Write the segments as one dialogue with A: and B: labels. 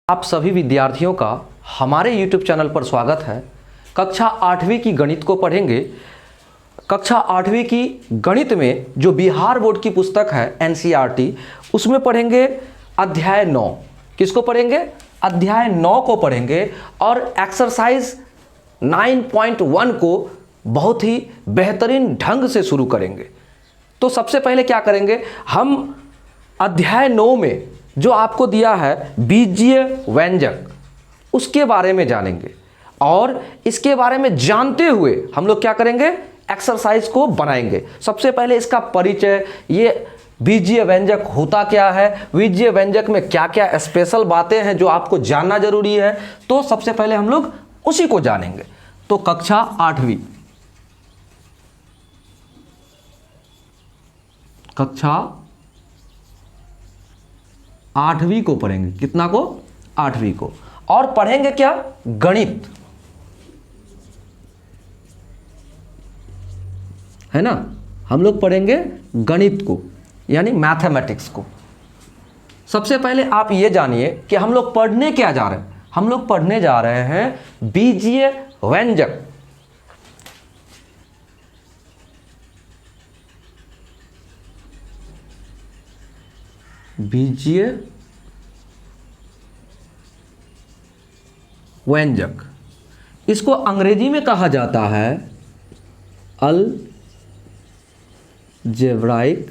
A: आप सभी विद्यार्थियों का हमारे YouTube चैनल पर स्वागत है। कक्षा 8वीं की गणित को पढ़ेंगे। कक्षा 8वीं की गणित में जो बिहार बोर्ड की पुस्तक है NCERT, उसमें पढ़ेंगे अध्याय 9। किसको पढ़ेंगे? अध्याय 9 को पढ़ेंगे और एक्सरसाइज 9.1 को बहुत ही बेहतरीन ढंग से शुरू करेंगे। तो सबसे पहले क्या करेंगे, हम अध्याय 9 में जो आपको दिया है बीजीय व्यंजक, उसके बारे में जानेंगे और इसके बारे में जानते हुए हम लोग क्या करेंगे, एक्सरसाइज को बनाएंगे। सबसे पहले इसका परिचय, ये बीजीय व्यंजक होता क्या है, बीजीय व्यंजक में क्या क्या स्पेशल बातें हैं जो आपको जानना जरूरी है, तो सबसे पहले हम लोग उसी को जानेंगे। तो कक्षा 8वीं, कक्षा 8वीं को पढ़ेंगे। कितना को? 8वीं को। और पढ़ेंगे क्या? गणित, है ना। हम लोग पढ़ेंगे गणित को, यानी मैथमेटिक्स को। सबसे पहले आप ये जानिए कि हम लोग पढ़ने क्या जा रहे हैं। हम लोग पढ़ने जा रहे हैं बीजीय व्यंजक। बीजीय व्यंजक, इसको अंग्रेजी में कहा जाता है अलजेब्राइक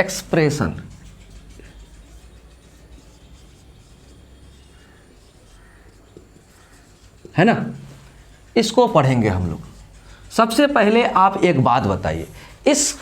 A: एक्सप्रेशन, है ना। इसको पढ़ेंगे हम लोग। सबसे पहले आप एक बात बताइए, इस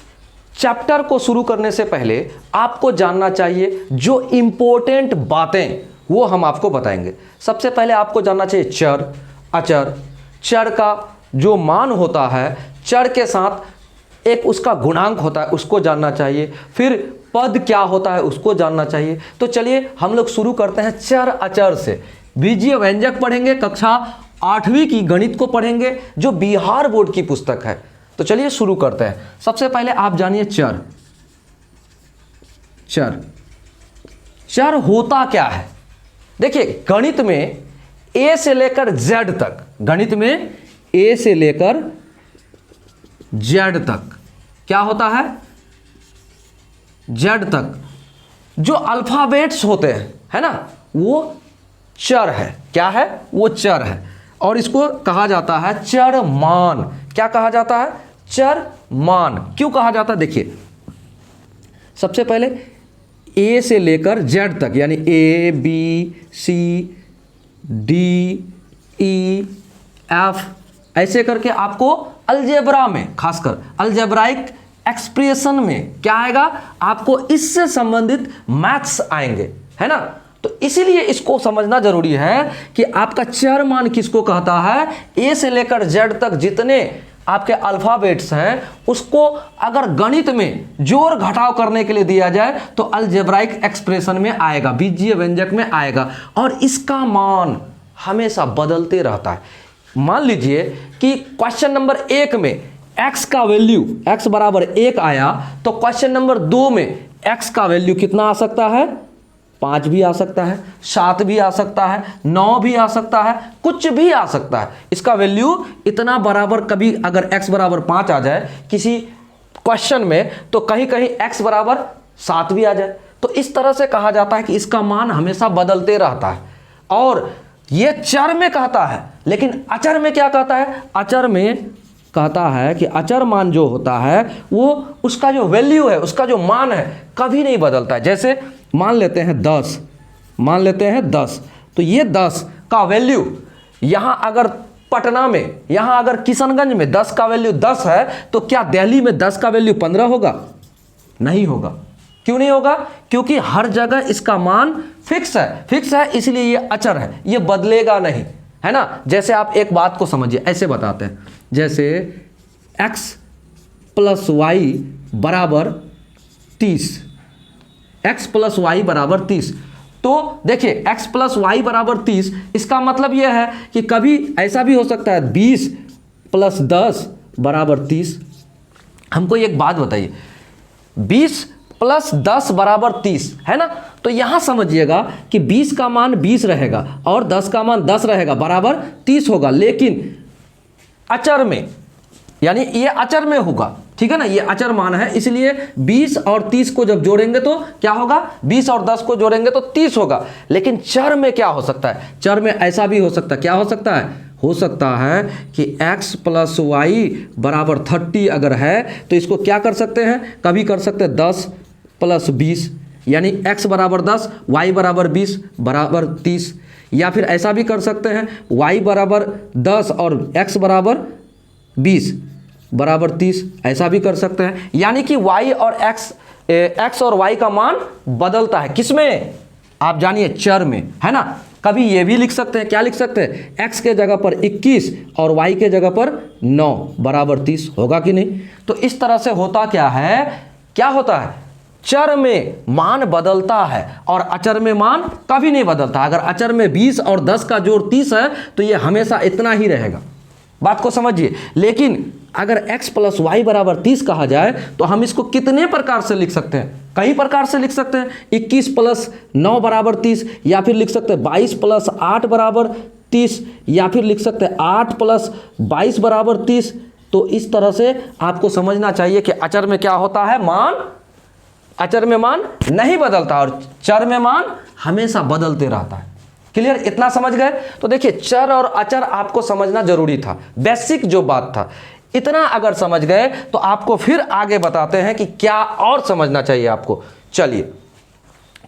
A: चैप्टर को शुरू करने से पहले आपको जानना चाहिए जो इंपॉर्टेंट बातें, वो हम आपको बताएंगे। सबसे पहले आपको जानना चाहिए चर, अचर। चर का जो मान होता है, चर के साथ एक उसका गुणांक होता है, उसको जानना चाहिए। फिर पद क्या होता है, उसको जानना चाहिए। तो चलिए हम लोग शुरू करते हैं चर अचर से। बीजीय व्यंजक पढ़ेंगे, कक्षा 8वीं की गणित को पढ़ेंगे जो बिहार बोर्ड की पुस्तक है। तो चलिए शुरू करते हैं। सबसे पहले आप जानिए चर। चर, चर होता क्या है? देखिए, गणित में ए से लेकर जेड तक, गणित में ए से लेकर जेड तक क्या होता है? जेड तक जो अल्फाबेट्स होते हैं, है ना, वो चर है। क्या है? वो चर है। और इसको कहा जाता है चर मान। क्या कहा जाता है? चर मान। क्यों कहा जाता है? देखिए, सबसे पहले ए से लेकर जेड तक, यानी A B C D E F, ऐसे करके आपको अलजेब्रा में, खासकर अलजेब्राइक एक्सप्रेशन में क्या आएगा, आपको इससे संबंधित मैथ्स आएंगे, है ना। तो इसीलिए इसको समझना जरूरी है कि आपका चर मान किसको कहता है। ए से लेकर जेड तक जितने आपके अल्फाबेट्स हैं, उसको अगर गणित में जोड़ घटाव करने के लिए दिया जाए तो अलजेब्राइक एक्सप्रेशन में आएगा, बीजीय व्यंजक में आएगा। और इसका मान हमेशा बदलते रहता है। मान लीजिए कि क्वेश्चन नंबर 1 में x का वैल्यू, x बराबर 1 आया, तो क्वेश्चन नंबर 2 में x का वैल्यू कितना आ सकता है? 5 भी आ सकता है, 7 भी आ सकता है, 9 भी आ सकता है, कुछ भी आ सकता है। इसका वैल्यू इतना बराबर, कभी अगर x बराबर 5 आ जाए किसी क्वेश्चन में, तो कहीं कहीं x बराबर 7 भी आ जाए। तो इस तरह से कहा जाता है कि इसका मान हमेशा बदलते रहता है। और ये चर में कहता है, लेकिन अचर में क्या कहता है? अचर में कहता है कि अचर मान जो होता है, वो उसका जो वैल्यू है, उसका जो मान है, कभी नहीं बदलता है। जैसे मान लेते हैं 10, मान लेते हैं 10, तो ये 10 का वैल्यू यहाँ अगर पटना में, यहाँ अगर किशनगंज में 10 का वैल्यू 10 है, तो क्या दिल्ली में 10 का वैल्यू 15 होगा? नहीं होगा। क्यों नहीं होगा? क्योंकि हर जगह इसका मान फिक्स है। फिक्स है इसलिए ये अचर है, ये बदलेगा नहीं, है ना। जैसे आप एक बात को समझिए, ऐसे बताते हैं, जैसे x प्लस वाई बराबर 30, x प्लस वाई बराबर 30। तो देखिए, x प्लस वाई बराबर 30, इसका मतलब यह है कि कभी ऐसा भी हो सकता है 20 प्लस 10 बराबर 30। हमको एक बात बताइए, 20 प्लस 10 बराबर 30, है ना। तो यहां समझिएगा कि 20 का मान 20 रहेगा और 10 का मान 10 रहेगा, बराबर 30 होगा, लेकिन अचर में, यानी ये अचर में होगा, ठीक है ना, ये अचर मान है, इसलिए 20 और 30 को जब जोड़ेंगे तो क्या होगा, 20 और 10 को जोड़ेंगे तो 30 होगा। लेकिन चर में क्या हो सकता है, चर में ऐसा भी हो सकता है, क्या हो सकता है, हो सकता है कि x प्लस वाई बराबर 30 अगर है तो इसको क्या कर सकते हैं, कभी कर सकते हैं 10 प्लस 20, यानी x बराबर 10, y बराबर 20 बराबर 30, या फिर ऐसा भी कर सकते हैं y बराबर 10 और x बराबर 20 बराबर 30, ऐसा भी कर सकते हैं। यानी कि y और x और y का मान बदलता है, किसमें, आप जानिए, चर में, है ना। कभी ये भी लिख सकते हैं, क्या लिख सकते हैं, x के जगह पर 21 और y के जगह पर 9 बराबर 30, होगा कि नहीं। तो इस तरह से होता क्या है, क्या होता है, चर में मान बदलता है और अचर में मान कभी नहीं बदलता। अगर अचर में 20 और 10 का जोड़ 30 है तो ये हमेशा इतना ही रहेगा, बात को समझिए। लेकिन अगर x प्लस वाई बराबर 30 कहा जाए तो हम इसको कितने प्रकार से लिख सकते हैं, कई प्रकार से लिख सकते हैं। 21 प्लस 9 बराबर 30, या फिर लिख सकते हैं 22 प्लस 8 बराबर 30, या फिर लिख सकते हैं 8 प्लस 22 बराबर 30। तो इस तरह से आपको समझना चाहिए कि अचर में क्या होता है, मान, अचर में मान नहीं बदलता और चर में मान हमेशा बदलते रहता है। क्लियर, इतना समझ गए। तो देखिए, चर और अचर आपको समझना जरूरी था, बेसिक जो बात था, इतना अगर समझ गए तो आपको फिर आगे बताते हैं कि क्या और समझना चाहिए आपको। चलिए,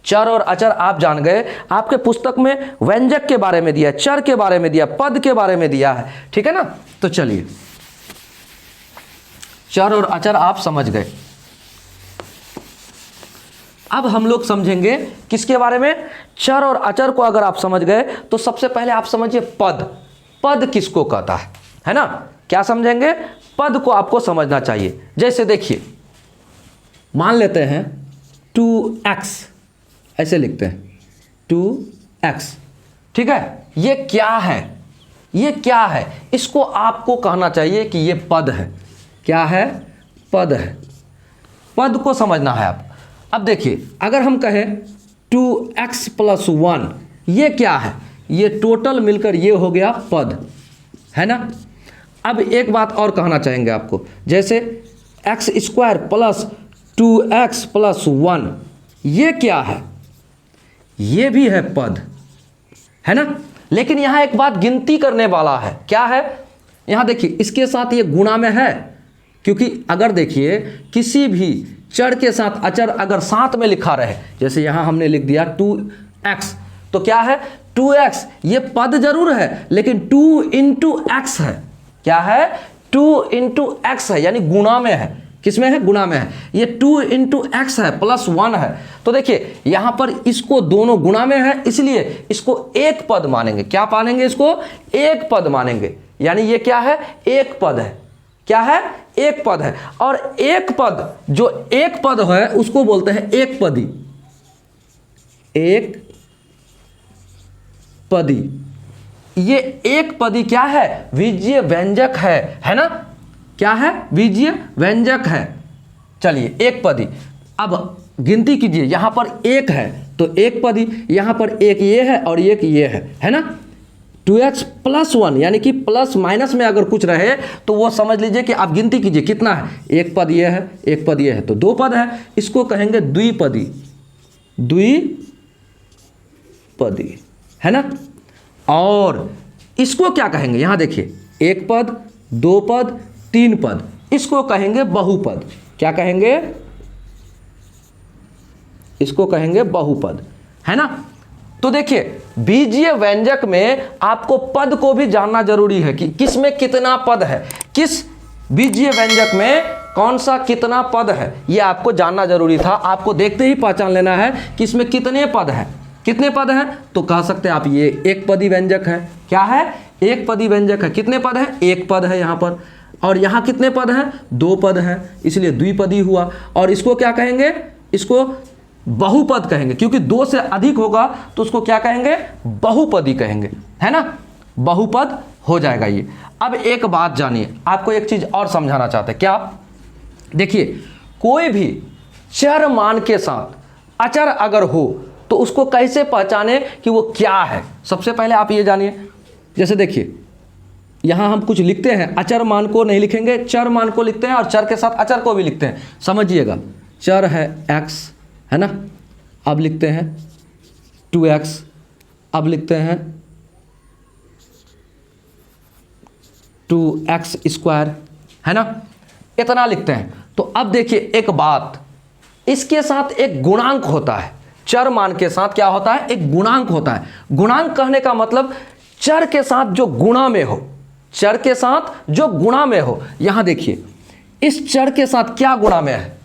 A: चर और अचर आप जान गए, आपके पुस्तक में व्यंजक के बारे में दिया, चर के बारे में दिया, पद के बारे में दिया है, ठीक है ना। तो चलिए, चर और अचर आप समझ गए। अब हम लोग समझेंगे किसके बारे में, चर और अचर को अगर आप समझ गए तो सबसे पहले आप समझिए पद, पद किसको कहता है ना। क्या समझेंगे, पद को आपको समझना चाहिए। जैसे देखिए, मान लेते हैं 2x, ऐसे लिखते हैं 2x, ठीक है। ये क्या है, ये क्या है, इसको आपको कहना चाहिए कि ये पद है। क्या है, पद है, पद को समझना है आप। अब देखिए, अगर हम कहें 2x प्लस 1, ये क्या है, ये टोटल मिलकर ये हो गया पद, है ना। अब एक बात और कहना चाहेंगे आपको, जैसे x square plus 2x plus 1, ये क्या है, ये भी है पद, है ना। लेकिन यहाँ एक बात गिनती करने वाला है, क्या है, यहाँ देखिए इसके साथ ये गुणा में है, क्योंकि अगर देखिए किसी भी चर के साथ अचर अगर साथ में लिखा रहे, जैसे यहाँ हमने लिख दिया 2x, तो क्या है 2x, ये पद जरूर है लेकिन 2 इंटू एक्स है, क्या है 2 इंटू एक्स है, यानी गुणा में है। किसमें है, गुणा में है। ये 2 इंटू एक्स है प्लस 1 है। तो देखिए यहाँ पर इसको दोनों गुणा में है, इसलिए इसको एक पद मानेंगे। क्या मानेंगे, इसको एक पद मानेंगे, यानी ये क्या है, एक पद है। क्या है, एक पद है। और एक पद, जो एक पद है उसको बोलते हैं एक पदी, एक पदी। ये एक पदी क्या है, बीजीय व्यंजक है ना। क्या है, बीजीय व्यंजक है। चलिए, एक पदी। अब गिनती कीजिए, यहां पर एक है तो एक पदी, यहां पर एक ये है और एक ये है ना। 2x प्लस 1, यानी कि प्लस माइनस में अगर कुछ रहे तो वो समझ लीजिए कि आप गिनती कीजिए कितना है, एक पद ये है, एक पद ये है, तो दो पद है। इसको कहेंगे द्विपदी, द्विपदी, है ना। और इसको क्या कहेंगे, यहां देखिए, एक पद, दो पद, तीन पद, इसको कहेंगे बहुपद। क्या कहेंगे, इसको कहेंगे बहुपद, है ना। तो देखिए, बीजीय व्यंजक में आपको पद को भी जानना जरूरी है कि किसमें कितना पद है, किस बीजीय व्यंजक में कौन सा कितना पद है, ये आपको जानना जरूरी था। आपको देखते ही पहचान लेना है कि इसमें कितने पद हैं, कितने पद हैं। तो कह सकते हैं आप ये एक पदी व्यंजक है। क्या है, एक पदी व्यंजक है। कितने पद है, एक पद है यहाँ पर, और यहाँ कितने पद हैं, दो पद हैं, इसलिए द्विपदी हुआ। और इसको क्या कहेंगे, इसको बहुपद कहेंगे, क्योंकि दो से अधिक होगा तो उसको क्या कहेंगे, बहुपदी कहेंगे, है ना। बहुपद हो जाएगा ये। अब एक बात जानिए, आपको एक चीज और समझाना चाहते हैं। क्या, देखिए, कोई भी चर मान के साथ अचर अगर हो तो उसको कैसे पहचाने कि वो क्या है। सबसे पहले आप ये जानिए, जैसे देखिए यहां हम कुछ लिखते हैं, अचर मान को नहीं लिखेंगे, चर मान को लिखते हैं और चर के साथ अचर को भी लिखते हैं। समझिएगा, चर है x, है ना, अब लिखते हैं 2x, अब लिखते हैं 2x स्क्वायर, है ना, इतना लिखते हैं। तो अब देखिए एक बात, इसके साथ एक गुणांक होता है, चर मान के साथ क्या होता है, एक गुणांक होता है। गुणांक कहने का मतलब चर के साथ जो गुणा में हो, चर के साथ जो गुणा में हो। यहां देखिए इस चर के साथ क्या गुणा में है,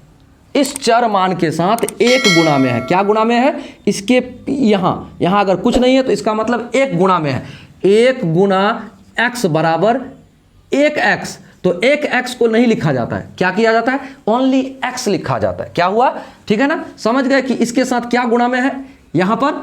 A: इस चर मान के साथ एक गुणा में है। क्या गुणा में है, इसके यहां अगर कुछ नहीं है तो इसका मतलब एक गुणा में है। 1 गुना x बराबर 1x, तो 1x को नहीं लिखा जाता है, क्या किया जाता है, ओनली x लिखा जाता है। क्या हुआ, ठीक है ना, समझ गए कि इसके साथ क्या गुणा में है, यहां पर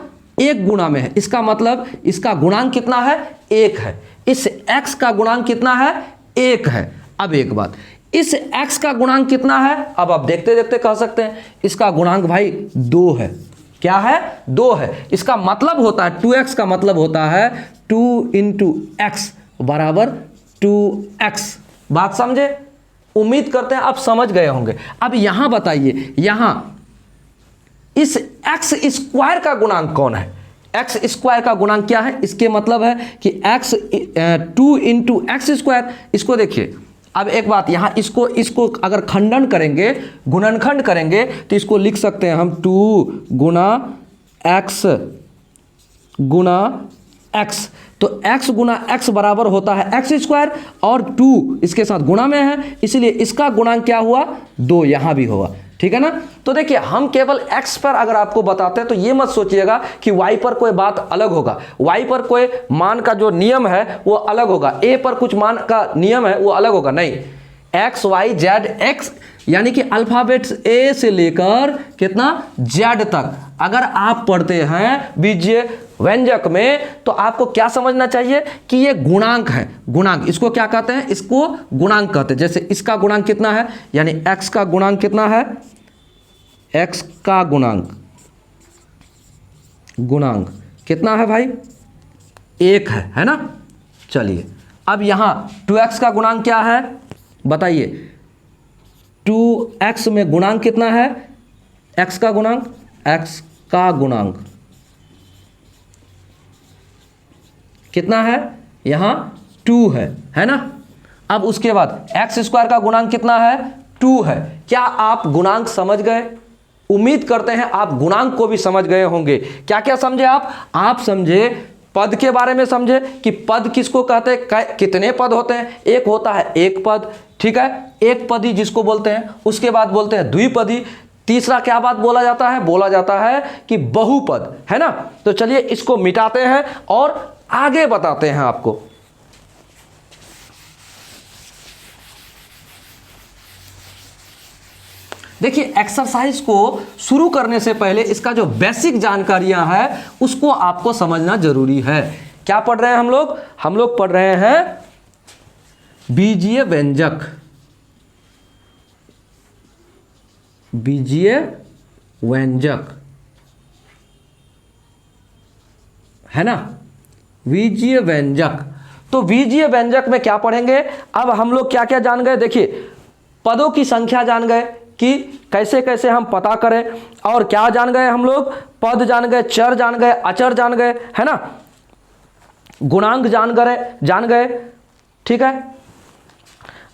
A: 1 गुणा में है, इसका मतलब इसका गुणांक कितना है, 1 है। इस x का गुणांक कितना है, 1 है। अब एक बात, इस x का गुणांक कितना है, अब आप देखते देखते कह सकते हैं इसका गुणांक भाई 2 है। क्या है, 2 है। इसका मतलब होता है 2x का मतलब होता है 2 इंटू एक्स बराबर 2x। बात समझे, उम्मीद करते हैं आप समझ गए होंगे। अब यहां बताइए, यहां इस x स्क्वायर का गुणांक कौन है, x स्क्वायर का गुणांक क्या है, इसके मतलब है कि x 2 इंटू एक्स स्क्वायर। इसको देखिए, अब एक बात, यहाँ इसको अगर खंडन करेंगे, गुणनखंड करेंगे तो इसको लिख सकते हैं हम 2 गुना x गुना x। तो x गुना x बराबर होता है एक्स स्क्वायर और 2 इसके साथ गुणा में है, इसलिए इसका गुणांक क्या हुआ, 2, यहां भी होगा। ठीक है ना। तो देखिए हम केवल x पर अगर आपको बताते हैं तो ये मत सोचिएगा कि y पर कोई बात अलग होगा, y पर कोई मान का जो नियम है वो अलग होगा, a पर कुछ मान का नियम है वो अलग होगा। नहीं, x y z x यानी कि अल्फाबेट्स a से लेकर कितना z तक अगर आप पढ़ते हैं बीजीय व्यंजक में तो आपको क्या समझना चाहिए कि ये गुणांक है। गुणांक इसको क्या कहते हैं, इसको गुणांक कहते हैं। जैसे इसका गुणांक कितना है, यानी x का गुणांक कितना है, x का गुणांक कितना है भाई, 1 है ना। चलिए अब यहां 2x का गुणांक क्या है बताइए, 2x में गुणांक कितना है, x का गुणांक कितना है, यहां 2 है ना। अब उसके बाद x स्क्वायर का गुणांक कितना है, 2 है। क्या आप गुणांक समझ गए, उम्मीद करते हैं आप गुणांक को भी समझ गए होंगे। क्या क्या समझे आप समझे पद के बारे में, समझे कि पद किसको कहते हैं, कितने पद होते हैं, एक होता है एक पद, ठीक है, एक पदी जिसको बोलते हैं, उसके बाद बोलते हैं द्विपदी, तीसरा क्या बात बोला जाता है कि बहुपद, है ना। तो चलिए इसको मिटाते हैं और आगे बताते हैं आपको। देखिए एक्सरसाइज को शुरू करने से पहले इसका जो बेसिक जानकारियां हैं उसको आपको समझना जरूरी है। क्या पढ़ रहे हैं हम लोग पढ़ रहे हैं बीजीय व्यंजक, है ना, बीजीय व्यंजक। तो बीजीय व्यंजक में क्या पढ़ेंगे, अब हम लोग क्या क्या जान गए, देखिए पदों की संख्या जान गए कि कैसे कैसे हम पता करें, और क्या जान गए हम लोग, पद जान गए, चर जान गए, अचर जान गए, है ना, गुणांक जान गए, ठीक है।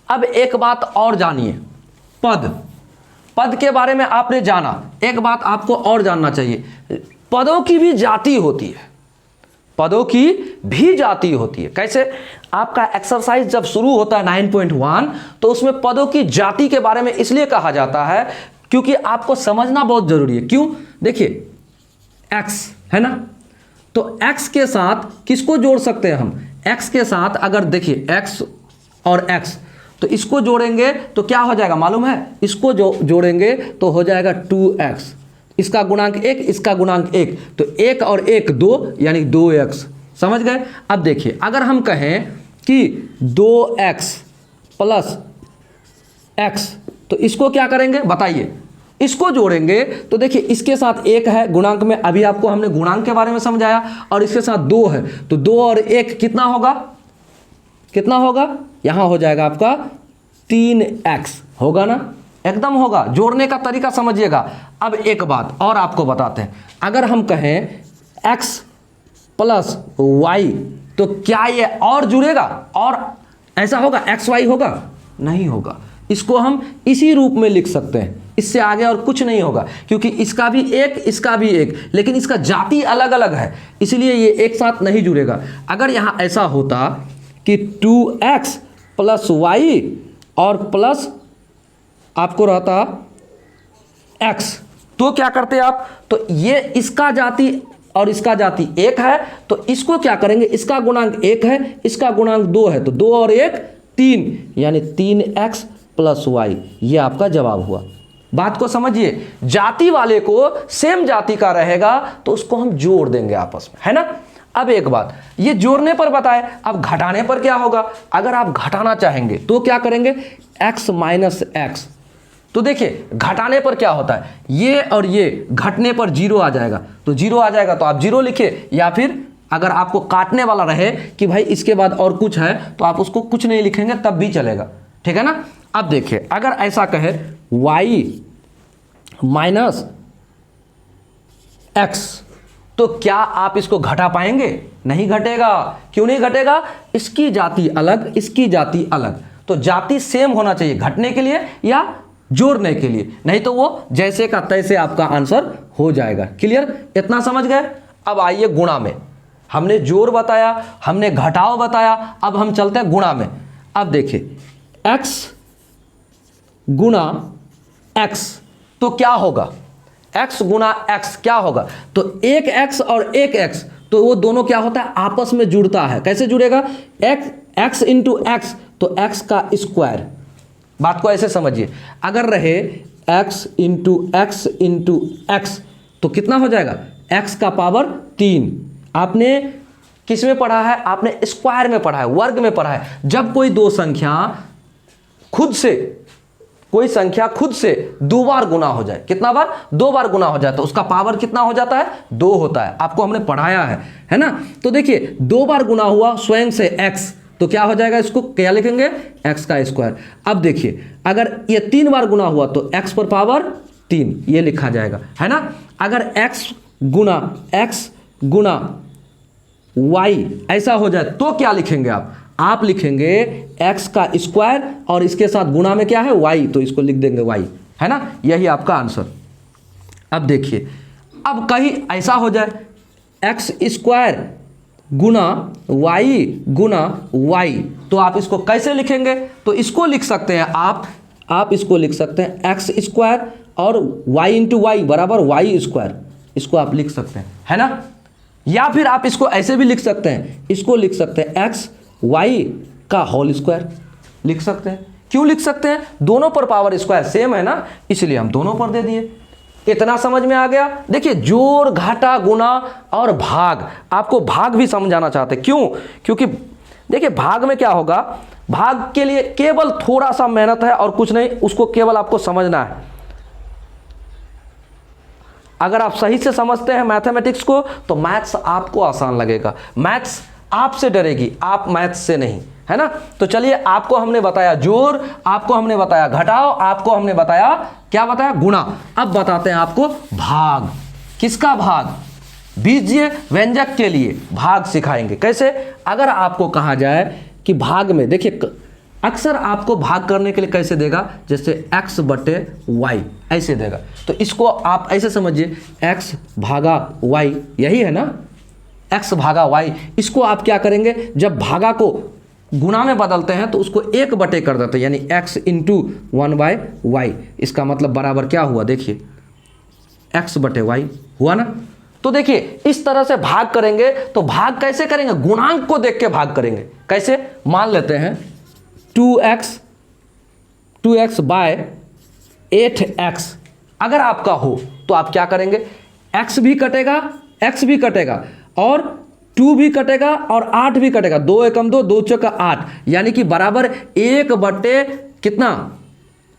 A: अब एक बात और जानिए, पद के बारे में आपने जाना, एक बात आपको और जानना चाहिए, पदों की भी जाति होती है, कैसे, आपका एक्सरसाइज जब शुरू होता है 9.1 तो उसमें पदों की जाति के बारे में इसलिए कहा जाता है क्योंकि आपको समझना बहुत जरूरी है। क्यों, देखिए x है ना, तो x के साथ किसको जोड़ सकते हैं हम, x के साथ अगर देखिए x और x, तो इसको जोड़ेंगे तो क्या हो जाएगा मालूम है, इसको जोड़ेंगे तो हो जाएगा 2x, इसका गुणांक 1, इसका गुणांक 1, तो 1 और 1 2 यानी 2x। समझ गए। अब देखिए अगर हम कहें कि 2x प्लस x, तो इसको क्या करेंगे बताइए, इसको जोड़ेंगे तो देखिए इसके साथ 1 है गुणांक में, अभी आपको हमने गुणांक के बारे में समझाया, और इसके साथ 2 है, तो 2 और 1 कितना होगा, कितना होगा, यहां हो जाएगा आपका 3x, होगा ना, एकदम होगा। जोड़ने का तरीका समझिएगा। अब एक बात और आपको बताते हैं, अगर हम कहें x प्लस y तो क्या ये और जुड़ेगा, और ऐसा होगा x y होगा, नहीं होगा। इसको हम इसी रूप में लिख सकते हैं, इससे आगे और कुछ नहीं होगा, क्योंकि इसका भी एक, इसका भी एक, लेकिन इसका जाति अलग अलग है, इसलिए ये एक साथ नहीं जुड़ेगा। अगर यहाँ ऐसा होता कि 2x प्लस y और प्लस आपको रहता x, तो क्या करते आप, तो ये इसका जाति और इसका जाति 1 है, तो इसको क्या करेंगे, इसका गुणांक 1 है, इसका गुणांक 2 है, तो 2 और 1 3, यानी 3x प्लस y, ये आपका जवाब हुआ। बात को समझिए, जाति वाले को सेम जाति का रहेगा तो उसको हम जोड़ देंगे आपस में, है ना। अब एक बात, ये जोड़ने पर बताए, अब घटाने पर क्या होगा, अगर आप घटाना चाहेंगे तो क्या करेंगे, x माइनस एक्स। तो देखिए घटाने पर क्या होता है, ये और ये घटने पर 0 आ जाएगा, तो 0 आ जाएगा तो आप 0 लिखिए, या फिर अगर आपको काटने वाला रहे कि भाई इसके बाद और कुछ है तो आप उसको कुछ नहीं लिखेंगे तब भी चलेगा, ठीक है ना। अब देखिए अगर ऐसा कहे y माइनस x, तो क्या आप इसको घटा पाएंगे, नहीं घटेगा। क्यों नहीं घटेगा, इसकी जाति अलग, इसकी जाति अलग, तो जाति सेम होना चाहिए घटने के लिए या जोड़ने के लिए, नहीं तो वो जैसे का तैसे आपका आंसर हो जाएगा। क्लियर, इतना समझ गए। अब आइए गुणा में, हमने जोड़ बताया, हमने घटाव बताया, अब हम चलते हैं गुणा में। अब देखिए x गुणा x, तो क्या होगा, x गुणा x क्या होगा, तो एक x और एक x, तो वो दोनों क्या होता है, आपस में जुड़ता है। कैसे जुड़ेगा, x इंटू एक्स, तो x का स्क्वायर। बात को ऐसे समझिए, अगर रहे x into x into x, तो कितना हो जाएगा, x का पावर 3। आपने किस में पढ़ा है, आपने स्क्वायर में पढ़ा है, वर्ग में पढ़ा है। जब कोई दो संख्या खुद से, कोई संख्या खुद से 2 बार गुना हो जाए, कितना बार, 2 बार गुना हो जाए, तो उसका पावर कितना हो जाता है, 2 होता है। आपको हमने पढ़ाया है ना। तो देखिए 2 बार गुना हुआ स्वयं से x, तो क्या हो जाएगा, इसको क्या लिखेंगे, x का स्क्वायर। अब देखिए अगर ये 3 बार गुना हुआ तो x पर पावर 3, ये लिखा जाएगा, है ना। अगर x गुना y ऐसा हो जाए तो क्या लिखेंगे आप लिखेंगे x का स्क्वायर और इसके साथ गुणा में क्या है, y, तो इसको लिख देंगे y, है ना। यही आपका आंसर। अब देखिए, अब कहीं ऐसा हो जाए x स्क्वायर गुना y, तो आप इसको कैसे लिखेंगे, तो इसको लिख सकते हैं आप इसको लिख सकते हैं x स्क्वायर और y इंटू वाई बराबर y स्क्वायर, इसको आप लिख सकते हैं, है ना। या फिर आप इसको ऐसे भी लिख सकते हैं, इसको लिख सकते हैं x y का होल स्क्वायर लिख सकते हैं। क्यों लिख सकते हैं, दोनों पर पावर स्क्वायर सेम है ना, इसलिए हम दोनों पर दे दिए। इतना समझ में आ गया। देखिए जोड़, घाटा, गुना और भाग, आपको भाग भी समझाना चाहते हैं। क्यों, क्योंकि देखिए भाग में क्या होगा, भाग के लिए केवल थोड़ा सा मेहनत है और कुछ नहीं, उसको केवल आपको समझना है। अगर आप सही से समझते हैं मैथमेटिक्स को तो मैथ्स आपको आसान लगेगा, मैथ्स आपसे डरेगी, आप मैथ्स से नहीं, है ना। तो चलिए, आपको हमने बताया जोड़, आपको हमने बताया घटाओ, आपको हमने बताया क्या बताया, गुणा। अब बताते हैं आपको भाग। किसका भाग, बीजीय व्यंजक के लिए भाग सिखाएंगे। कैसे, अगर आपको कहा जाए कि भाग में, देखिए अक्सर आपको भाग करने के लिए कैसे देगा, जैसे x बटे वाई ऐसे देगा, तो इसको आप ऐसे समझिए x भागा y, यही है ना, x भागा y। इसको आप क्या करेंगे, जब भागा को गुणा में बदलते हैं तो उसको 1 बटे कर देते हैं, यानी x इंटू 1/y। इसका मतलब बराबर क्या हुआ, देखिए x बटे y हुआ ना। तो देखिए इस तरह से भाग करेंगे, तो भाग कैसे करेंगे, गुणांक को देख के भाग करेंगे। कैसे, मान लेते हैं 2x बाय 8x अगर आपका हो तो आप क्या करेंगे, x भी कटेगा और 2 भी कटेगा और 8 भी कटेगा, 2 एकम 2, 2 चौका 8, यानी कि बराबर 1 बटे कितना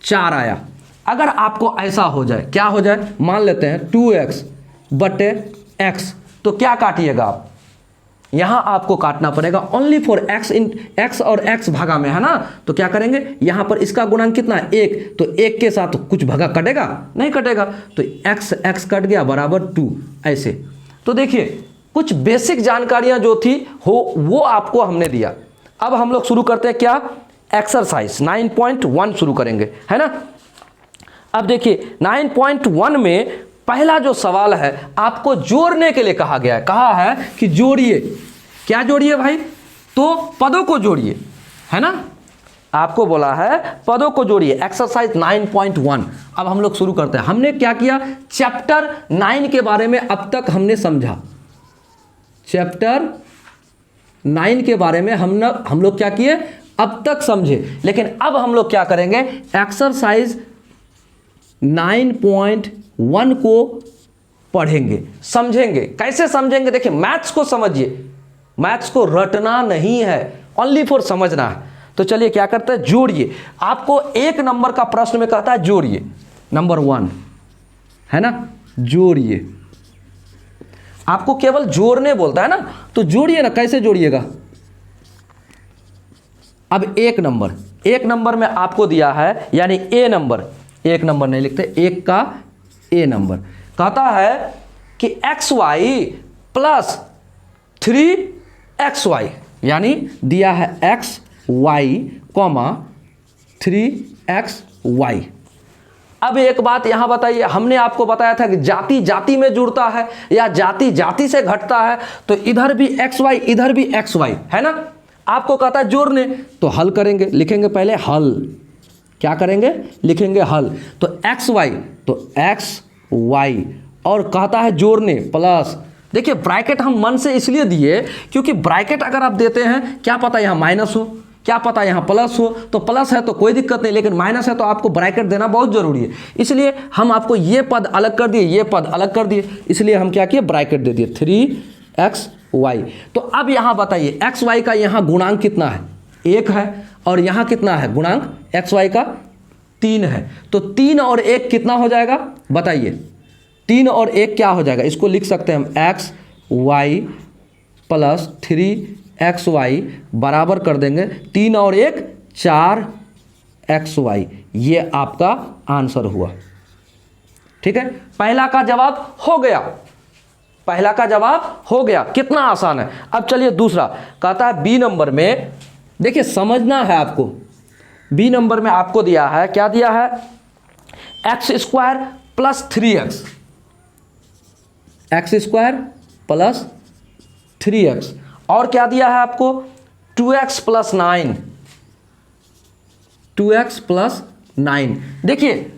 A: 4 आया। अगर आपको ऐसा हो जाए, क्या हो जाए, मान लेते हैं 2x बटे x, तो क्या काटिएगा आप, यहां आपको काटना पड़ेगा only for x in x और x भागा में, है ना। तो क्या करेंगे, यहां पर इसका गुणांक कितना है 1, तो 1 के साथ कुछ भागा कटेगा, नहीं कटेगा, तो x कट गया बराबर 2, ऐसे। तो देखिए कुछ बेसिक जानकारियां जो थी वो आपको हमने दिया। अब हम लोग शुरू करते हैं क्या, एक्सरसाइज 9.1 शुरू करेंगे, है ना। अब देखिए 9.1 में पहला जो सवाल है आपको जोड़ने के लिए कहा गया है, कहा है कि जोड़िए, क्या जोड़िए भाई, तो पदों को जोड़िए, है ना, आपको बोला है पदों को जोड़िए, एक्सरसाइज 9.1। अब हम लोग शुरू करते हैं। हमने क्या किया, चैप्टर 9 के बारे में अब तक हमने समझा, चैप्टर 9 के बारे में हम लोग क्या किए, अब तक समझे, लेकिन अब हम लोग क्या करेंगे, एक्सरसाइज 9.1 को पढ़ेंगे, समझेंगे। कैसे समझेंगे, देखिए मैथ्स को समझिए, मैथ्स को रटना नहीं है, ओनली फॉर समझना है। तो चलिए क्या करते हैं, जोड़िए। आपको 1 नंबर का प्रश्न में कहता है जोड़िए, नंबर 1, है ना, जोड़िए। आपको केवल जोड़ने बोलता है ना, तो जोड़िए ना, कैसे जोड़िएगा। अब 1 नंबर में आपको दिया है, यानी ए नंबर, 1 नंबर नहीं लिखते, 1 का ए नंबर, कहता है कि xy प्लस 3xy, यानी दिया है xy, 3xy। अब एक बात यहां बताइए, हमने आपको बताया था कि जाति जाति में जुड़ता है या जाति जाति से घटता है, तो इधर भी xy इधर भी xy, है ना। आपको कहता है जोड़ने, तो हल करेंगे, लिखेंगे पहले हल, क्या करेंगे, लिखेंगे हल। तो xy तो xy, और कहता है जोड़ने प्लस, देखिए ब्रैकेट हम मन से इसलिए दिए क्योंकि ब्रैकेट अगर आप देते हैं, क्या पता यहाँ माइनस हो, क्या पता यहाँ प्लस हो, तो प्लस है तो कोई दिक्कत नहीं, लेकिन माइनस है तो आपको ब्रैकेट देना बहुत जरूरी है। इसलिए हम आपको ये पद अलग कर दिए, ये पद अलग कर दिए, इसलिए हम क्या किए, ब्रैकेट दे दिए 3xy। तो अब यहाँ बताइए xy का यहाँ गुणांक कितना है, 1 है, और यहाँ कितना है गुणांक xy का, 3 है। तो 3 और 1 कितना हो जाएगा, बताइए, 3 और 1 क्या हो जाएगा, इसको लिख सकते हैं हम xy प्लस 3xy बराबर कर देंगे 3 और 1 4xy। ये आपका आंसर हुआ, ठीक है। पहला का जवाब हो गया, पहला का जवाब हो गया, कितना आसान है। अब चलिए दूसरा, कहता है बी नंबर में, देखिए समझना है आपको, बी नंबर में आपको दिया है, क्या दिया है, x² plus 3x, x² plus 3x, और क्या दिया है आपको 2x प्लस 9, 2x प्लस 9। देखिए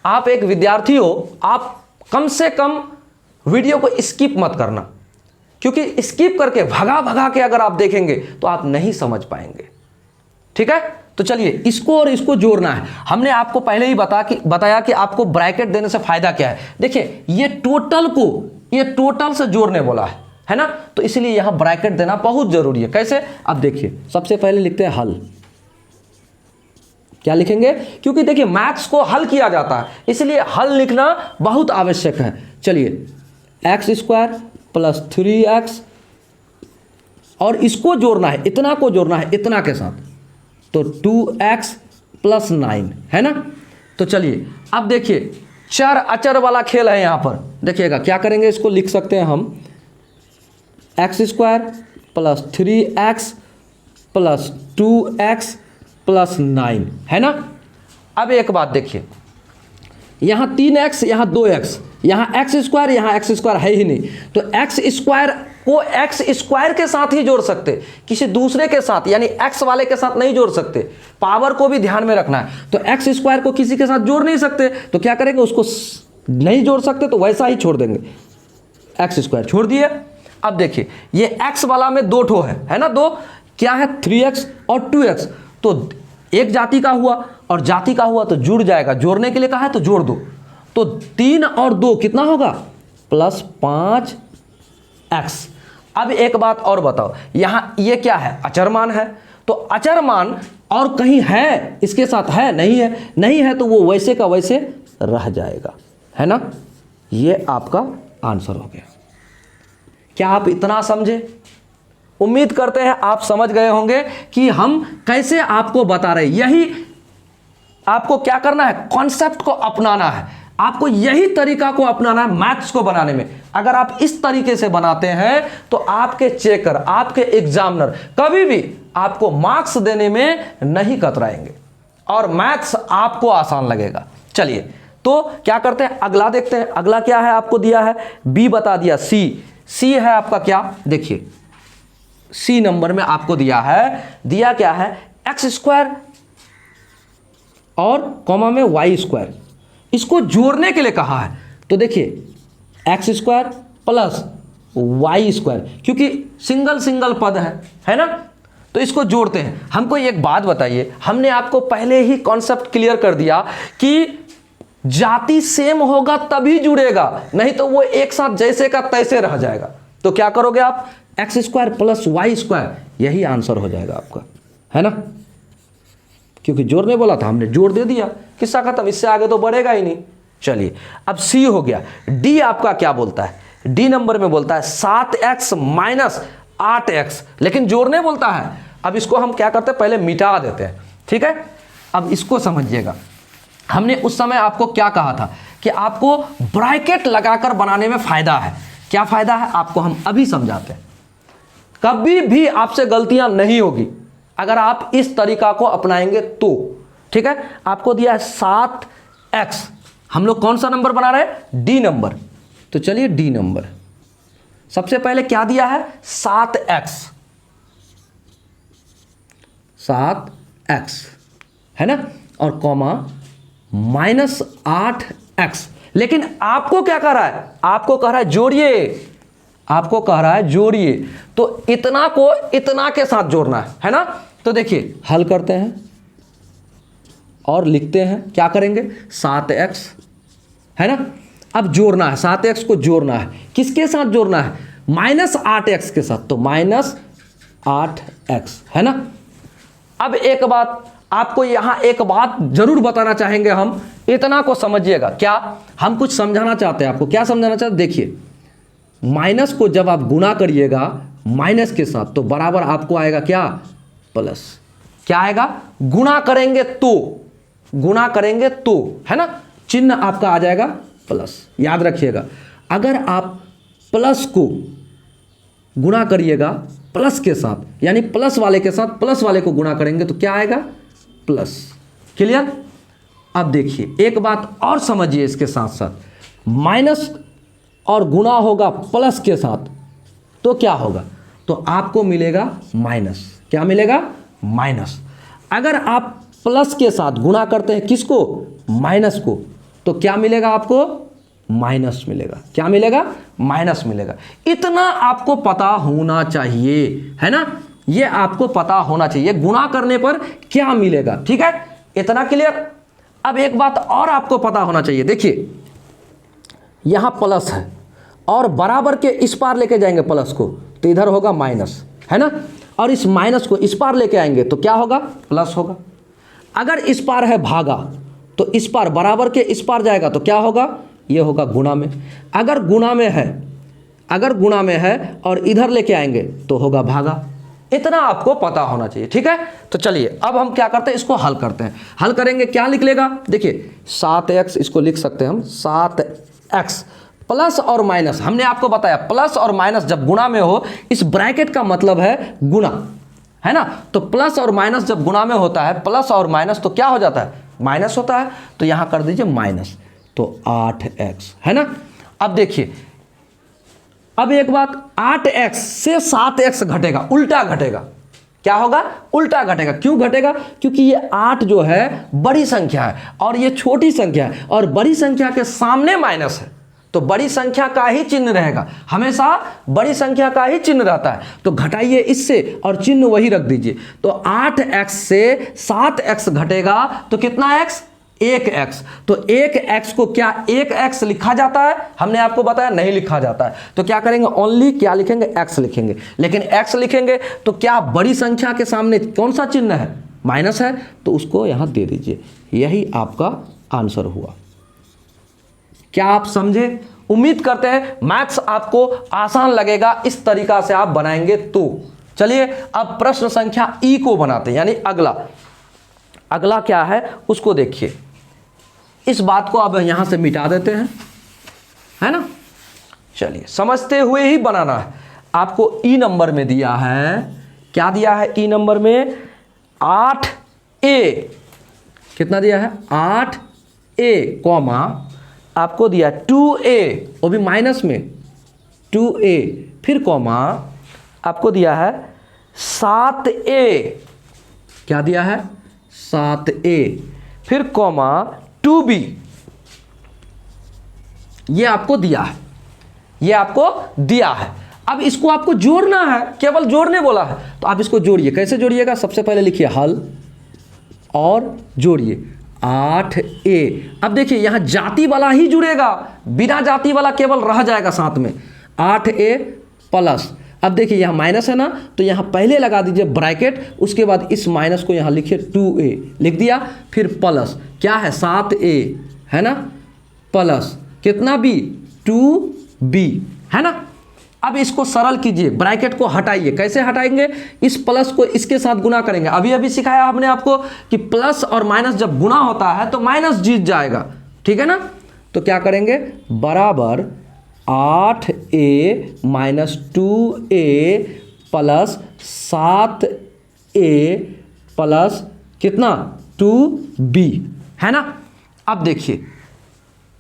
A: आप एक विद्यार्थी हो, आप कम से कम वीडियो को स्किप मत करना, क्योंकि स्किप करके भगा भगा के अगर आप देखेंगे तो आप नहीं समझ पाएंगे, ठीक है। तो चलिए इसको और इसको जोड़ना है। हमने आपको पहले ही बताया कि आपको ब्रैकेट देने से फायदा क्या है। देखिए ये टोटल को ये टोटल से जोड़ने बोला है ना, तो इसलिए यहां ब्रैकेट देना बहुत जरूरी है। कैसे, अब देखिए सबसे पहले लिखते हैं हल, क्या लिखेंगे, क्योंकि देखिए मैथ्स को हल किया जाता है, इसलिए हल लिखना बहुत आवश्यक है। चलिए x² प्लस 3x, और इसको जोड़ना है, इतना को जोड़ना है इतना के साथ, तो 2x प्लस 9, है ना। तो चलिए अब देखिए चर अचर वाला खेल है यहाँ पर, देखिएगा क्या करेंगे, इसको लिख सकते हैं हम x² plus 3x plus 2x plus 9, है ना। अब एक बात देखिए, यहाँ 3x यहाँ 2x, यहाँ x², यहाँ x² है ही नहीं, तो x² को x² के साथ ही जोड़ सकते, किसी दूसरे के साथ यानी x वाले के साथ नहीं जोड़ सकते। पावर को भी ध्यान में रखना है, तो x² को किसी के साथ जोड़ नहीं सकते, तो क्या करेंगे, उसको नहीं जोड़ सकते तो वैसा ही छोड़ देंगे, x² छोड़ दिए। अब देखिए ये x वाला में 2 ठो है ना, 2 क्या है, 3x और 2x, तो एक जाति का हुआ और जाति का हुआ तो जुड़ जाएगा, जोड़ने के लिए कहा है तो जोड़ दो, तो 3 और 2 कितना होगा, प्लस 5x। अब एक बात और बताओ, यहाँ ये क्या है, अचर मान है, तो अचर मान और कहीं है इसके साथ है, नहीं है तो वो वैसे का वैसे रह जाएगा, है ना। ये आपका आंसर हो गया। क्या आप इतना समझे? उम्मीद करते हैं आप समझ गए होंगे कि हम कैसे आपको बता रहे हैं। यही आपको क्या करना है, कॉन्सेप्ट को अपनाना है, आपको यही तरीका को अपनाना है मैथ्स को बनाने में। अगर आप इस तरीके से बनाते हैं तो आपके चेकर, आपके एग्जामिनर कभी भी आपको मार्क्स देने में नहीं कतराएंगे और मैथ्स आपको आसान लगेगा। चलिए तो क्या करते हैं, अगला देखते हैं। अगला क्या है, आपको दिया है बी, बता दिया सी है आपका क्या, देखिए सी नंबर में आपको दिया क्या है, एक्स स्क्वायर और कॉमा में वाई स्क्वायर, इसको जोड़ने के लिए कहा है। तो देखिए x square plus y square, क्योंकि सिंगल पद है ना, तो इसको जोड़ते हैं। हमको एक बात बताइए, हमने आपको पहले ही कॉन्सेप्ट क्लियर कर दिया कि जाति सेम होगा तभी जुड़ेगा, नहीं तो वो एक साथ जैसे का तैसे रह जाएगा। तो क्या करोगे आप, x square plus y square, यही आंसर हो जाएगा आपका, है ना, क्योंकि जोड़ने बोला था, हमने जोड़ दे दिया, किस्सा खत्म, इससे आगे तो बढ़ेगा ही नहीं। चलिए अब सी हो गया। डी आपका क्या बोलता है, डी नंबर में बोलता है 7x माइनस 8x, लेकिन जोड़ने बोलता है। अब इसको हम क्या करते हैं, पहले मिटा देते हैं, ठीक है। अब इसको समझिएगा, हमने उस समय आपको क्या कहा था कि आपको ब्रैकेट लगाकर बनाने में फायदा है। क्या फायदा है आपको हम अभी समझाते हैं। कभी भी आपसे गलतियां नहीं होगी अगर आप इस तरीका को अपनाएंगे तो, ठीक है। आपको दिया है 7x, हम लोग कौन सा नंबर बना रहे हैं, डी नंबर। तो चलिए डी नंबर, सबसे पहले क्या दिया है, 7x है ना, और कॉमा माइनस 8x। लेकिन आपको क्या कह रहा है, आपको कह रहा है जोड़िए, आपको कह रहा है जोड़िए, तो इतना को इतना के साथ जोड़ना है ना। तो देखिए हल करते हैं और लिखते हैं, क्या करेंगे, 7x है ना। अब जोड़ना है, 7x को जोड़ना है, किसके साथ जोड़ना है, माइनस 8x के साथ, तो माइनस 8x है ना। अब एक बात आपको यहां एक बात जरूर बताना चाहेंगे हम, इतना को समझिएगा। क्या हम कुछ समझाना चाहते हैं आपको, क्या समझाना चाहते हैं, देखिए माइनस को जब आप गुना करिएगा माइनस के साथ तो बराबर आपको आएगा क्या, प्लस। क्या आएगा, गुना करेंगे तो है ना, चिन्ह आपका आ जाएगा प्लस। याद रखिएगा, अगर आप प्लस को गुना करिएगा प्लस के साथ, यानी प्लस वाले के साथ प्लस वाले को गुना करेंगे तो क्या आएगा, प्लस। क्लियर। अब देखिए एक बात और समझिए, इसके साथ साथ माइनस और गुना होगा प्लस के साथ तो क्या होगा, तो आपको मिलेगा माइनस। क्या मिलेगा, माइनस। अगर आप प्लस के साथ गुना करते हैं किसको, माइनस को, तो क्या मिलेगा आपको, माइनस मिलेगा। क्या मिलेगा, माइनस मिलेगा। इतना आपको पता होना चाहिए, है ना, ये आपको पता होना चाहिए गुणा करने पर क्या मिलेगा, ठीक है, इतना क्लियर। अब एक बात और आपको पता होना चाहिए, देखिए यहां प्लस है और बराबर के इस पार लेके जाएंगे प्लस को तो इधर होगा माइनस, है ना, और इस माइनस को इस पार लेके आएंगे तो क्या होगा, प्लस होगा। अगर इस पार है भागा तो इस पार बराबर के इस पार जाएगा तो क्या होगा, ये होगा गुणा में। अगर गुणा में है और इधर लेके आएंगे तो होगा भागा। इतना आपको पता होना चाहिए, ठीक है। तो चलिए अब हम क्या करते हैं, इसको हल करते हैं। हल करेंगे, क्या लिख लेगा, देखिए 7x, इसको लिख सकते हैं हम 7x प्लस और माइनस। हमने आपको बताया प्लस और माइनस जब गुणा में हो, इस ब्रैकेट का मतलब है गुणा, है ना। तो प्लस और माइनस जब गुणा में होता है, प्लस और माइनस तो क्या हो जाता है, माइनस होता है। तो यहां कर दीजिए माइनस, तो 8x है ना। अब देखिए, अब एक बात, 8x से 7x घटेगा, उल्टा घटेगा। क्या होगा, उल्टा घटेगा। क्यों घटेगा, क्योंकि ये 8 जो है बड़ी संख्या है और ये छोटी संख्या है, और बड़ी संख्या के सामने माइनस है तो बड़ी संख्या का ही चिन्ह रहेगा, हमेशा बड़ी संख्या का ही चिन्ह रहता है। तो घटाइए इससे और चिन्ह वही रख दीजिए। तो 8x से 7x घटेगा तो कितना x, 1x। तो 1x को क्या 1x लिखा जाता है, हमने आपको बताया नहीं लिखा जाता है। तो क्या करेंगे, ओनली क्या लिखेंगे, x लिखेंगे। लेकिन x लिखेंगे तो क्या बड़ी संख्या के सामने कौन सा चिन्ह है, माइनस है तो उसको यहाँ दे दीजिए, यही आपका आंसर हुआ। क्या आप समझे? उम्मीद करते हैं मैथ्स आपको आसान लगेगा, इस तरीका से आप बनाएंगे तो। चलिए अब प्रश्न संख्या ई को बनाते हैं, यानी अगला क्या है उसको देखिए। इस बात को अब यहां से मिटा देते हैं, है ना। चलिए समझते हुए ही बनाना है। आपको ई नंबर में दिया है, क्या दिया है ई नंबर में? 8a, कितना दिया है? 8a कॉमा आपको दिया 2a, वो भी माइनस में 2a, फिर कॉमा आपको दिया है 7a, क्या दिया है? 7a, फिर कॉमा 2b, ये आपको दिया है, ये आपको दिया है। अब इसको आपको जोड़ना है, केवल जोड़ने बोला है तो आप इसको जोड़िए। कैसे जोड़िएगा? सबसे पहले लिखिए हल और जोड़िए 8a। अब देखिए यहां जाति वाला ही जुड़ेगा, बिना जाति वाला केवल रह जाएगा साथ में 8a प्लस। अब देखिए यहाँ माइनस है ना, तो यहाँ पहले लगा दीजिए ब्रैकेट, उसके बाद इस माइनस को यहाँ लिखिए 2a, लिख दिया, फिर प्लस क्या है 7a, है ना, प्लस कितना b 2b, है ना। अब इसको सरल कीजिए, ब्रैकेट को हटाइए। कैसे हटाएंगे? इस प्लस को इसके साथ गुना करेंगे। अभी सिखाया हमने आपको कि प्लस और माइनस जब गुना होता है तो माइनस जीत जाएगा, ठीक है ना। तो क्या करेंगे? बराबर 8a minus 2a plus 7a plus कितना 2b, है ना। अब देखिए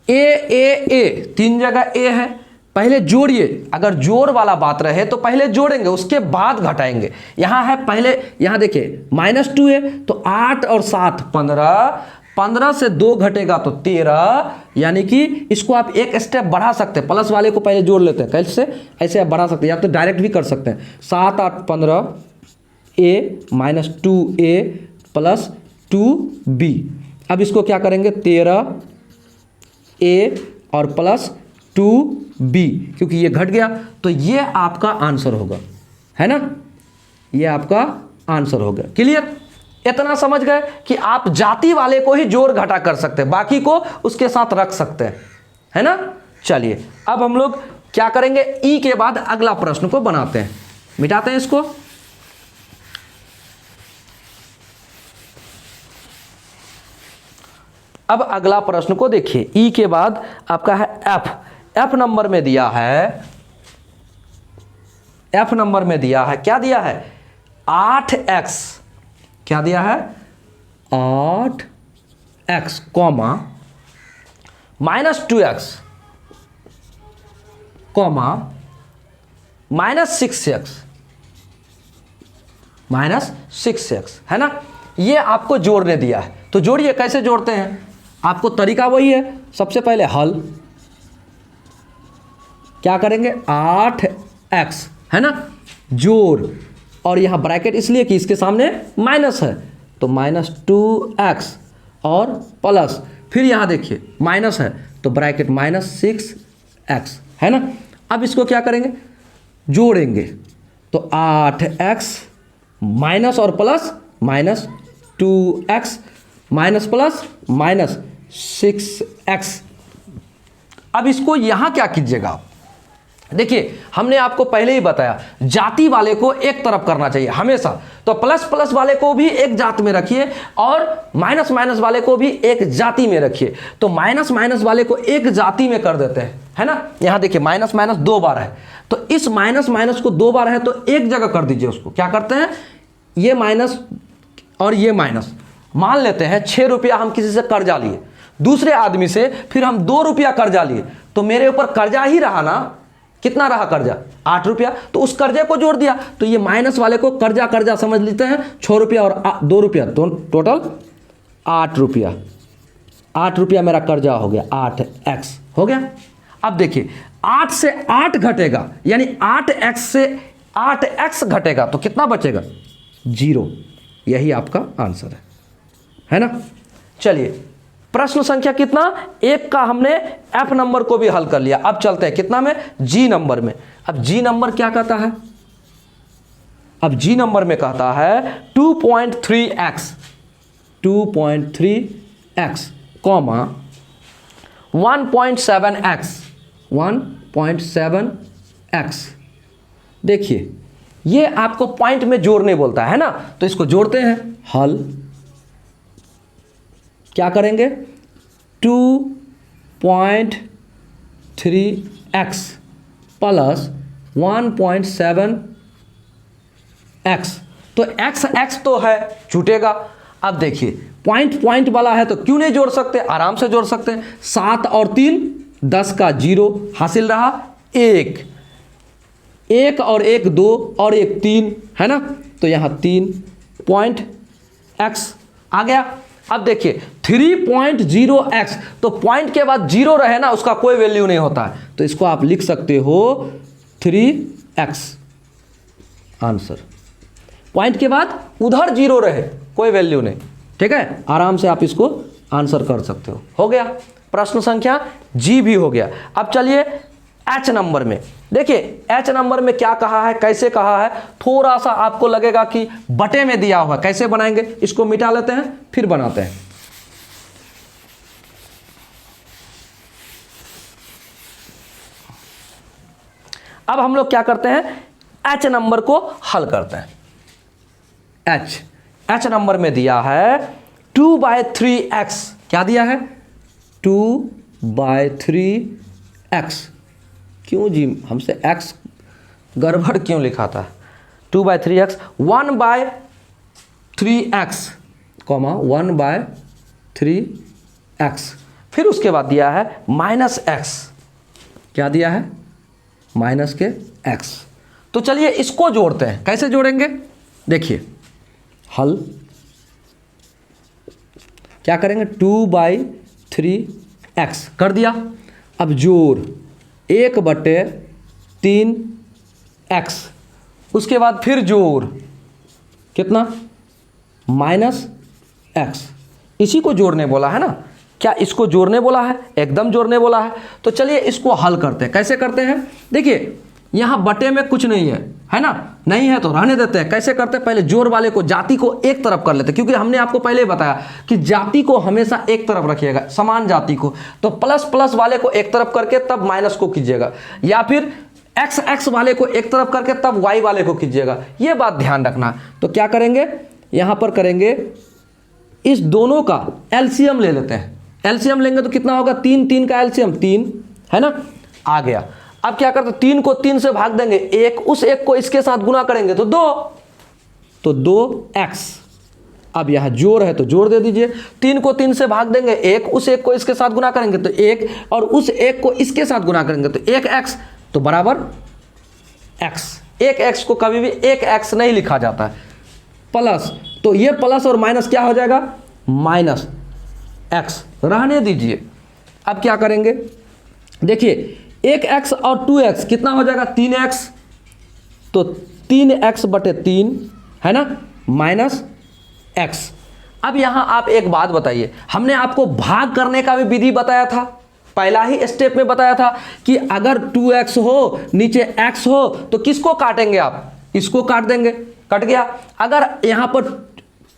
A: ए तीन जगह ए है, पहले जोड़िए। अगर जोड़ वाला बात रहे तो पहले जोड़ेंगे, उसके बाद घटाएंगे। यहाँ है पहले, यहाँ देखिए -2a, तो 8 और 7 15, 15 से 2 घटेगा तो 13, यानी कि इसको आप एक स्टेप बढ़ा सकते हैं। प्लस वाले को पहले जोड़ लेते हैं, कैसे? ऐसे आप बढ़ा सकते हैं, या तो डायरेक्ट भी कर सकते हैं। 7 8 15 a minus 2a plus 2b। अब इसको क्या करेंगे? 13 a और प्लस 2b, क्योंकि ये घट गया तो ये आपका आंसर होगा, है ना। ये आपका आंसर होगा। क्लियर? इतना समझ गए कि आप जाति वाले को ही जोड़ घटा कर सकते हैं, बाकी को उसके साथ रख सकते हैं, है ना। चलिए अब हम लोग क्या करेंगे? ई के बाद अगला प्रश्न को बनाते हैं, मिटाते हैं इसको। अब अगला प्रश्न को देखिए। ई के बाद आपका है एफ नंबर में दिया है, एफ नंबर में दिया है, क्या दिया है? 8x, क्या दिया है? 8x comma -2x comma -6x, है ना। ये आपको जोड़ने दिया है, तो जोड़िए। कैसे जोड़ते हैं? आपको तरीका वही है। सबसे पहले हल, क्या करेंगे? 8x, है ना, जोड़, और यहां ब्रैकेट इसलिए कि इसके सामने माइनस है, तो -2x और प्लस, फिर यहां देखिए माइनस है तो ब्रैकेट -6x, है ना। अब इसको क्या करेंगे? जोड़ेंगे, तो 8x माइनस और plus -2x minus plus -6x। अब इसको यहां क्या कीजिएगा? देखिए हमने आपको पहले ही बताया, जाति वाले को एक तरफ करना चाहिए हमेशा, तो प्लस प्लस वाले को भी एक जाति में रखिए और माइनस माइनस वाले को भी एक जाति में रखिए। तो माइनस माइनस वाले को एक जाति में कर देते हैं, है ना। यहां देखिए माइनस माइनस 2 बार है, तो इस माइनस माइनस को 2 बार है तो एक जगह कर दीजिए उसको। क्या करते हैं? ये माइनस और ये माइनस, मान लेते हैं 6 रुपया हम किसी से कर्जा लिए, दूसरे आदमी से, फिर हम 2 रुपया कर्जा लिए, तो मेरे ऊपर कर्जा ही रहा ना। कितना रहा कर्जा? 8 रुपया, तो उस कर्जे को जोड़ दिया, तो ये माइनस वाले को कर्जा समझ लेते हैं। 6 रुपया और 2 रुपया, तो टोटल 8 रुपया। 8 रुपया मेरा कर्जा हो गया, 8x हो गया। अब देखिए 8 से 8 घटेगा, यानी 8x से 8x घटेगा, तो कितना बचेगा? 0। यही आपका आंसर है ना। चलिए प्रश्न संख्या कितना? 1 का हमने एफ नंबर को भी हल कर लिया। अब चलते हैं कितना में? जी नंबर में। अब जी नंबर क्या कहता है? अब जी नंबर में कहता है 2.3x 2.3x comma 1.7x 1.7x। देखिए ये आपको पॉइंट में जोड़ने बोलता है ना, तो इसको जोड़ते हैं। हल क्या करेंगे 2.3x प्लस 1.7x। तो x तो है छूटेगा। अब देखिए पॉइंट वाला है तो क्यों नहीं जोड़ सकते, आराम से जोड़ सकते हैं। 7 और 3 10 का 0 हासिल रहा। 1 और 1 2 और 1 3 है ना, तो यहाँ 3.x आ गया। अब देखिए 3.0x, तो पॉइंट के बाद 0 रहे ना, उसका कोई वैल्यू नहीं होता है, तो इसको आप लिख सकते हो 3x आंसर। पॉइंट के बाद उधर 0 रहे कोई वैल्यू नहीं, ठीक है, आराम से आप इसको आंसर कर सकते हो गया। प्रश्न संख्या जी भी हो गया। अब चलिए एच नंबर में देखिए, एच नंबर में क्या कहा है, कैसे कहा है, थोड़ा सा आपको लगेगा कि बटे में दिया हुआ है। कैसे बनाएंगे, इसको मिटा लेते हैं फिर बनाते हैं। अब हम लोग क्या करते हैं, एच नंबर को हल करते हैं। एच नंबर में दिया है 2/3x। क्या दिया है 2/3x। क्यों जी, हमसे x गड़बड़ क्यों लिखा था। 2/3x 1/3x comma 1/3x। फिर उसके बाद दिया है -x। क्या दिया है माइनस के x। तो चलिए इसको जोड़ते हैं। कैसे जोड़ेंगे, देखिए हल क्या करेंगे 2/3x कर दिया। अब जोड़ 1/3x, उसके बाद फिर जोड़ कितना -x। इसी को जोड़ने बोला है ना, क्या इसको जोड़ने बोला है, एकदम जोड़ने बोला है। तो चलिए इसको हल करते हैं। कैसे करते हैं, देखिए यहाँ बटे में कुछ नहीं है ना, नहीं है तो रहने देते हैं। कैसे करते हैं, पहले जोड़ वाले को जाति को एक तरफ कर लेते हैं, क्योंकि हमने आपको पहले बताया कि जाति को हमेशा एक तरफ रखिएगा, समान जाति को। तो प्लस वाले को एक तरफ करके तब माइनस को कीजिएगा, या फिर x वाले को एक तरफ करके तब y वाले को कीजिएगा, ये बात ध्यान रखना। तो क्या करेंगे, यहाँ पर करेंगे इस दोनों का एलसीएम ले लेते हैं। एलसीएम लेंगे तो कितना होगा, 3 का एलसीएम 3 है ना, आ गया। अब क्या करते, 3 को 3 से भाग देंगे, एक उस एक को इसके साथ गुना करेंगे तो 2, तो 2x। अब यहाँ जोड़ है तो जोड़ दे दीजिए। 3 को 3 से भाग देंगे, एक उस एक को इसके साथ गुना करेंगे तो 1, और उस एक को इसके साथ गुना करेंगे तो 1x, तो बराबर x। 1x को कभी भी 1x नहीं लिखा जाता है, प्लस, तो ये प्लस और माइनस क्या हो जाएगा -x, रहने दीजिए। अब क्या करेंगे, देखिए 1x और 2x कितना हो जाएगा 3x, तो 3x/3 है ना, -x। अब यहाँ आप एक बात बताइए, हमने आपको भाग करने का भी विधि बताया था, पहला ही स्टेप में बताया था कि अगर 2x हो नीचे x हो तो किसको काटेंगे आप, इसको काट देंगे, कट गया। अगर यहाँ पर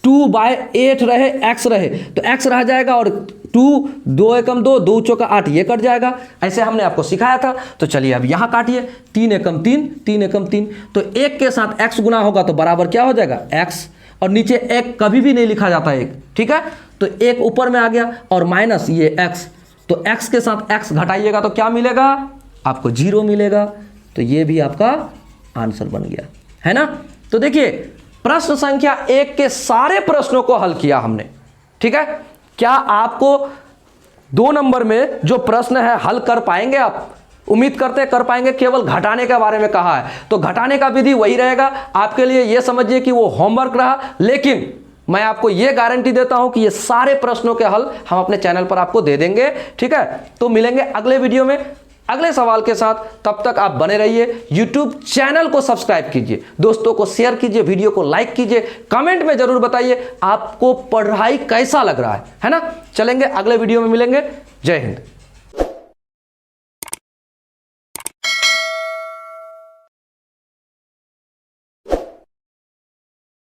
A: 2/8 रहे, x रहे, तो x रह जाएगा, और 2 2 एकम 2 2 चौका 8 ये कट जाएगा। ऐसे हमने आपको सिखाया था। तो चलिए अब यहाँ काटिए, 3 एकम 3 3 एकम 3, तो 1 के साथ x गुना होगा तो बराबर क्या हो जाएगा x, और नीचे 1 कभी भी नहीं लिखा जाता 1, ठीक है, तो 1 ऊपर में आ गया, और माइनस ये x, तो x के साथ x घटाइएगा तो क्या मिलेगा आपको 0 मिलेगा। तो ये भी आपका आंसर बन गया, है ना। तो देखिए प्रश्न संख्या 1 के सारे प्रश्नों को हल किया हमने, ठीक है। क्या आपको 2 नंबर में जो प्रश्न है हल कर पाएंगे आप, उम्मीद करते हैं कर पाएंगे। केवल घटाने के बारे में कहा है, तो घटाने का विधि वही रहेगा आपके लिए, ये समझिए कि वो होमवर्क रहा। लेकिन मैं आपको ये गारंटी देता हूं कि ये सारे प्रश्नों के हल हम अपने चैनल पर आपको दे देंगे, ठीक है। तो मिलेंगे अगले वीडियो में अगले सवाल के साथ, तब तक आप बने रहिए। YouTube चैनल को सब्सक्राइब कीजिए, दोस्तों को शेयर कीजिए, वीडियो को लाइक कीजिए, कमेंट में जरूर बताइए आपको पढ़ाई कैसा लग रहा है ना। चलेंगे अगले वीडियो में मिलेंगे। जय हिंद।